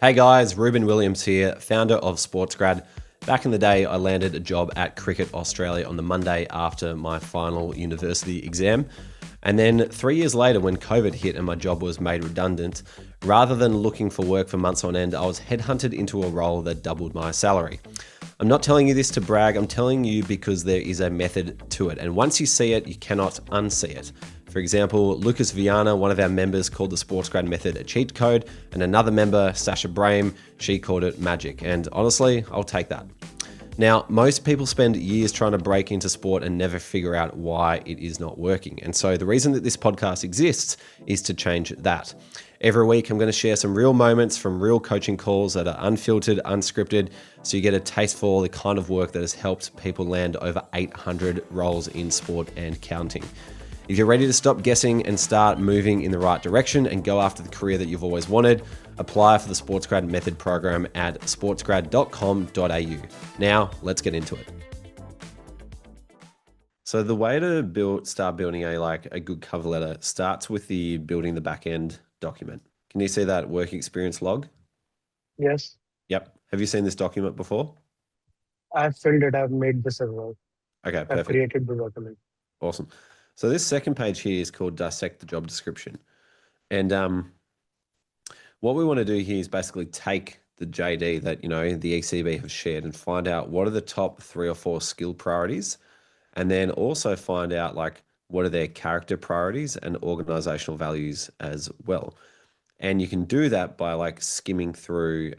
Hey guys, Reuben Williams here, founder of SportsGrad. Back in the day, I landed a job at Cricket Australia on the Monday after my final university exam. And then 3 years later, when COVID hit and my job was made redundant, rather than looking for work for months on end, I was headhunted into a role that doubled my salary. I'm not telling you this to brag, I'm telling you because there is a method to it. And once you see it, you cannot unsee it. For example, Lucas Viana, one of our members, called the SportsGrad method a cheat code, and another member, Sasha Brahim, she called it magic. And honestly, I'll take that. Now, most people spend years trying to break into sport and never figure out why it is not working. And so the reason that this podcast exists is to change that. Every week, I'm going to share some real moments from real coaching calls that are unfiltered, unscripted, so you get a taste for the kind of work that has helped people land over 800 roles in sport and counting. If you're ready to stop guessing and start moving in the right direction and go after the career that you've always wanted, apply for the SportsGrad Method program at sportsgrad.com.au. Now, let's get into it. So the way to start building a good cover letter starts with the building the back end document. Can you see that work experience log? Yes, Yep. Have you seen this document before? I've filled it. I've made this as well. Okay, I've perfect. created the document. Awesome. So this second page here is called Dissect the Job Description. And what we want to do here is basically take the JD that, the ECB have shared and find out what are the top 3 or 4 skill priorities, and then also find out what are their character priorities and organizational values as well. And you can do that by skimming through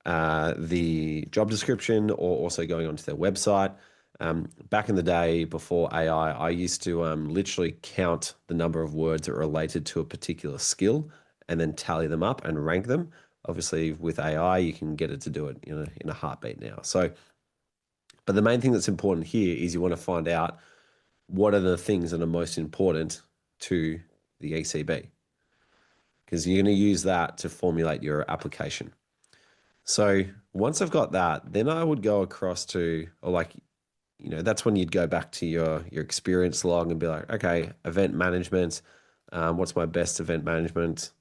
the job description or also going onto their website. Back in the day before AI, I used to literally count the number of words that are related to a particular skill and then tally them up and rank them. Obviously, with AI, you can get it to do it in a heartbeat now. But the main thing that's important here is you want to find out what are the things that are most important to the ECB, because you're going to use that to formulate your application. So once I've got that, then I would go across to, that's when you'd go back to your experience log and be like, okay, event management. What's my best event management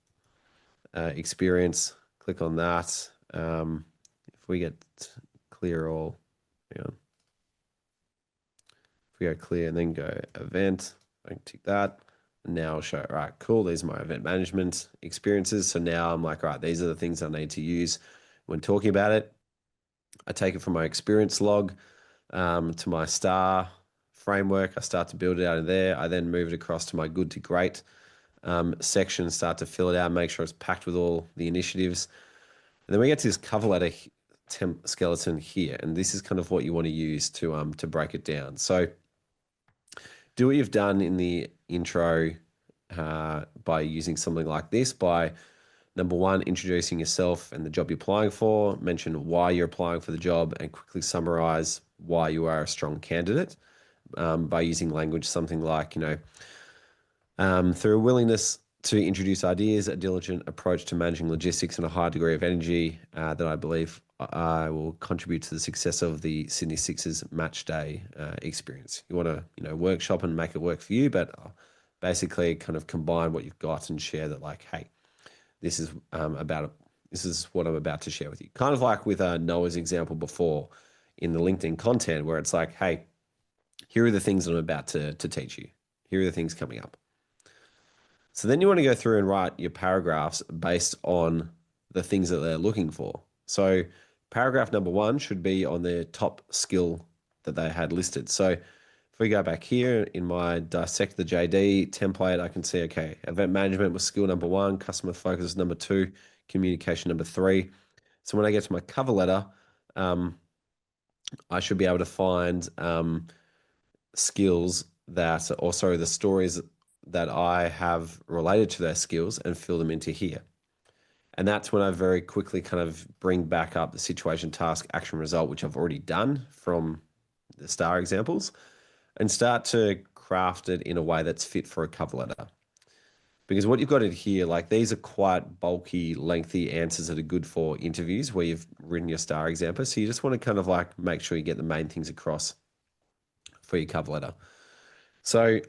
experience? Click on that. If we get clear all, if we go clear and then go event, I can tick that. And now I'll show, all right, cool. These are my event management experiences. So now I'm like, all right, these are the things I need to use when talking about it. I take it from my experience log to my STAR framework. I start to build it out of there. I then move it across to my good to great section, start to fill it out, make sure it's packed with all the initiatives. And then we get to this cover letter skeleton here. And this is kind of what you want to use to break it down. So do what you've done in the intro by using something like this, by number 1, introducing yourself and the job you're applying for, mention why you're applying for the job, and quickly summarize why you are a strong candidate by using language something like, through a willingness to introduce ideas, a diligent approach to managing logistics, and a high degree of energy that I believe will contribute to the success of the Sydney Sixers match day experience. You want to, workshop and make it work for you, but basically kind of combine what you've got and share that hey, this is what I'm about to share with you. Kind of like with Noah's example before in the LinkedIn content, where it's like, hey, here are the things that I'm about to teach you. Here are the things coming up. So then you want to go through and write your paragraphs based on the things that they're looking for. So paragraph number 1 should be on their top skill that they had listed. So if we go back here in my dissect the JD template, I can see, okay, event management was skill number 1, customer focus number 2, communication number 3. So when I get to my cover letter, I should be able to find skills that, or sorry, the stories that I have related to those skills and fill them into here. And that's when I very quickly kind of bring back up the situation, task, action, result, which I've already done from the STAR examples, and start to craft it in a way that's fit for a cover letter. Because what you've got in here, these are quite bulky, lengthy answers that are good for interviews where you've written your STAR example. So you just want to kind of make sure you get the main things across for your cover letter. So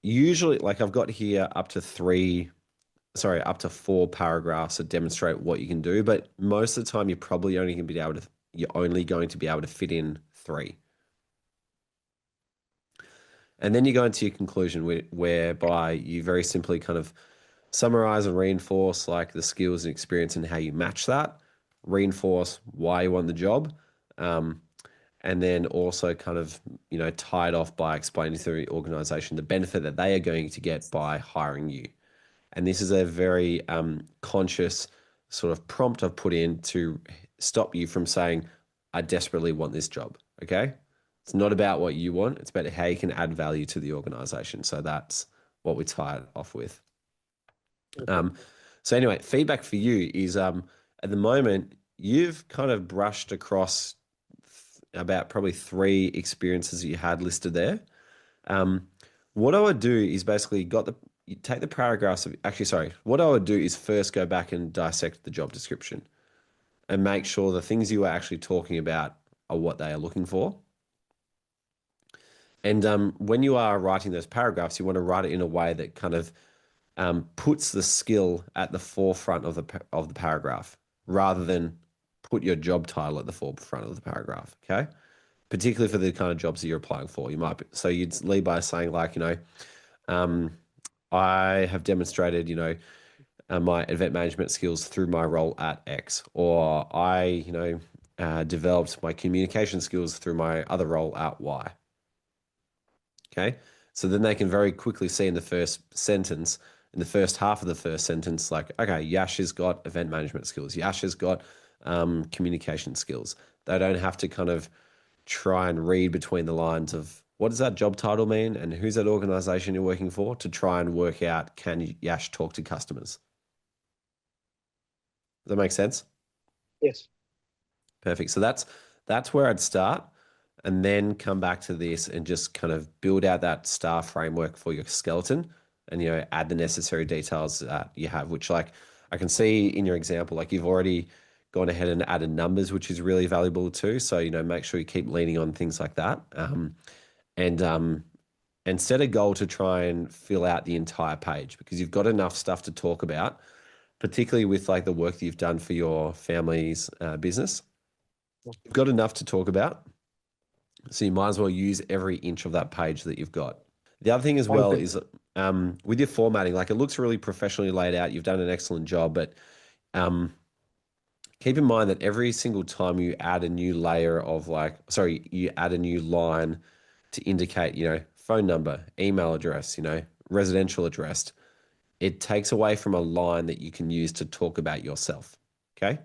usually, I've got here up to 3 up to 4 paragraphs that demonstrate what you can do. But most of the time, you're only going to be able to fit in 3. And then you go into your conclusion, whereby you very simply kind of summarize and reinforce like the skills and experience and how you match that, reinforce why you want the job, and then also kind of, tie it off by explaining to the organization the benefit that they are going to get by hiring you. And this is a very conscious sort of prompt I've put in to stop you from saying, I desperately want this job. Okay. It's not about what you want, it's about how you can add value to the organization. So that's what we tie it off with. Okay. So anyway, feedback for you is at the moment, you've kind of brushed across about probably 3 experiences that you had listed there. What I would do is basically you take the paragraphs of, actually, sorry, what I would do is first go back and dissect the job description and make sure the things you are actually talking about are what they are looking for. And when you are writing those paragraphs, you want to write it in a way that kind of puts the skill at the forefront of the paragraph, rather than put your job title at the forefront of the paragraph. Okay, particularly for the kind of jobs that you're applying for, you'd lead by saying like, I have demonstrated, my event management skills through my role at X, or I, developed my communication skills through my other role at Y. Okay. So then they can very quickly see in the first sentence, in the first half of the first sentence, like, okay, Yash has got event management skills. Yash has got communication skills. They don't have to kind of try and read between the lines of what does that job title mean and who's that organization you're working for, to try and work out, can Yash talk to customers? Does that make sense? Yes. Perfect. So that's where I'd start, and then come back to this and just kind of build out that star framework for your skeleton, and add the necessary details that you have, which, like, I can see in your example, like you've already gone ahead and added numbers, which is really valuable too. So make sure you keep leaning on things like that, and set a goal to try and fill out the entire page, because you've got enough stuff to talk about, particularly with like the work that you've done for your family's business. You've got enough to talk about, so you might as well use every inch of that page that you've got. The other thing as well Okay. is with your formatting, like, it looks really professionally laid out. You've done an excellent job, but keep in mind that every single time you add a new you add a new line to indicate, phone number, email address, residential address, it takes away from a line that you can use to talk about yourself. Okay.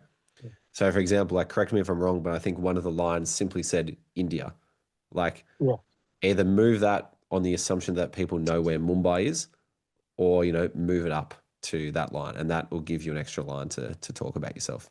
So for example, like, correct me if I'm wrong, but I think one of the lines simply said India. Like, Yeah. either move that on the assumption that people know where Mumbai is, or, move it up to that line, and that will give you an extra line to talk about yourself.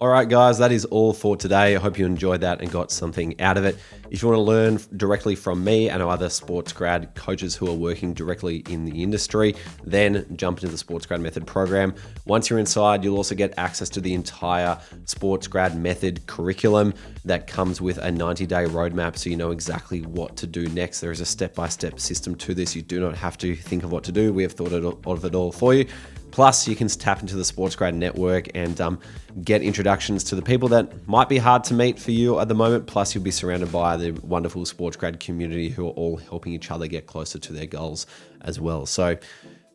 All right, guys, that is all for today. I hope you enjoyed that and got something out of it. If you want to learn directly from me and our other SportsGrad coaches who are working directly in the industry, then jump into the SportsGrad Method program. Once you're inside, you'll also get access to the entire SportsGrad Method curriculum that comes with a 90-day roadmap, so you know exactly what to do next. There is a step-by-step system to this. You do not have to think of what to do. We have thought of it all for you. Plus, you can tap into the SportsGrad network and get introductions to the people that might be hard to meet for you at the moment. Plus, you'll be surrounded by the wonderful SportsGrad community who are all helping each other get closer to their goals as well. So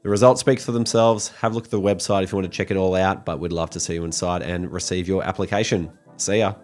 the results speak for themselves. Have a look at the website if you want to check it all out, but we'd love to see you inside and receive your application. See ya.